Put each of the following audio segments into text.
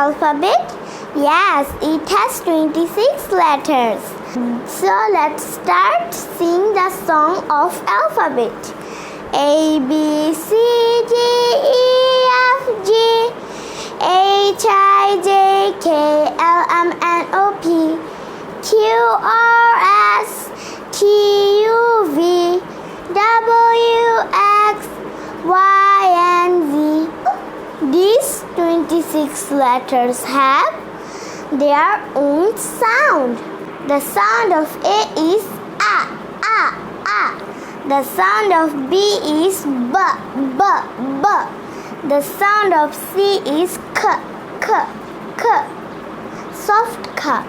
alphabet? Yes, it has 26 letters. So let's start sing the song of alphabet. A, B, C, D, E, F, G, H, I, J, K, L, M, N, O, P, Q, R, S, T, U, V, W, X, Y, and Z. These 26 letters have their own sound. The sound of A is A, A, A. The sound of B is B, B, B. The sound of C is K, K, K. Soft K.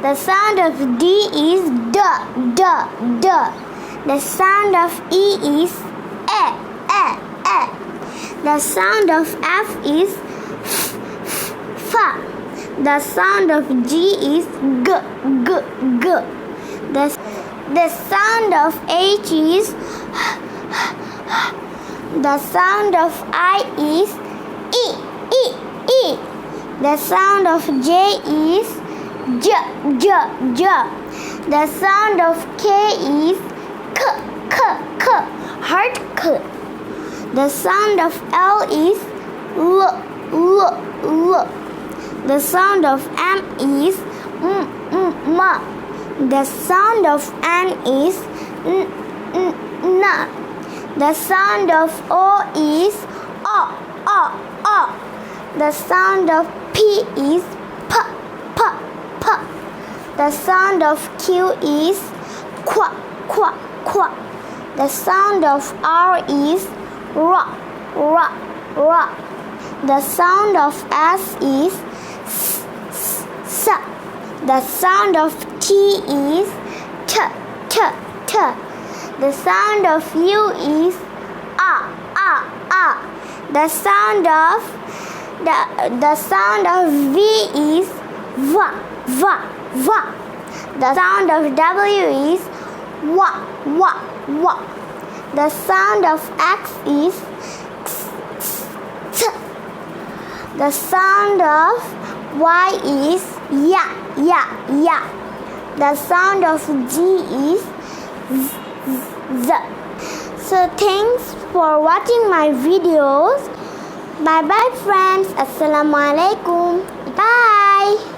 The sound of D is D, D, D. The sound of E is E, E, E. The sound of F is F, F, F. The sound of G is G, G, G. The sound of H is H, H, H. The sound of I is E, E, E. The sound of J is J, J, J. The sound of K is K, K, K. Hard K. The sound of L is L, L, L. The sound of M is M, M. The sound of N is N, N, N. The sound of O is O, O, O. The sound of P is P, P, P. The sound of Q is Qu, Qu, Qu. The sound of R is R, R, R. The sound of S is S, S, S. The sound of T is T, T, T. The sound of U is A, A, A. The sound of V is V, V, V. The sound of W is W, W, W. The sound of X is X, X, X. The sound of Y is Ya, Ya, Ya. The sound of G is Z, Z. So thanks for watching my videos. Bye bye friends. Assalamualaikum. Bye.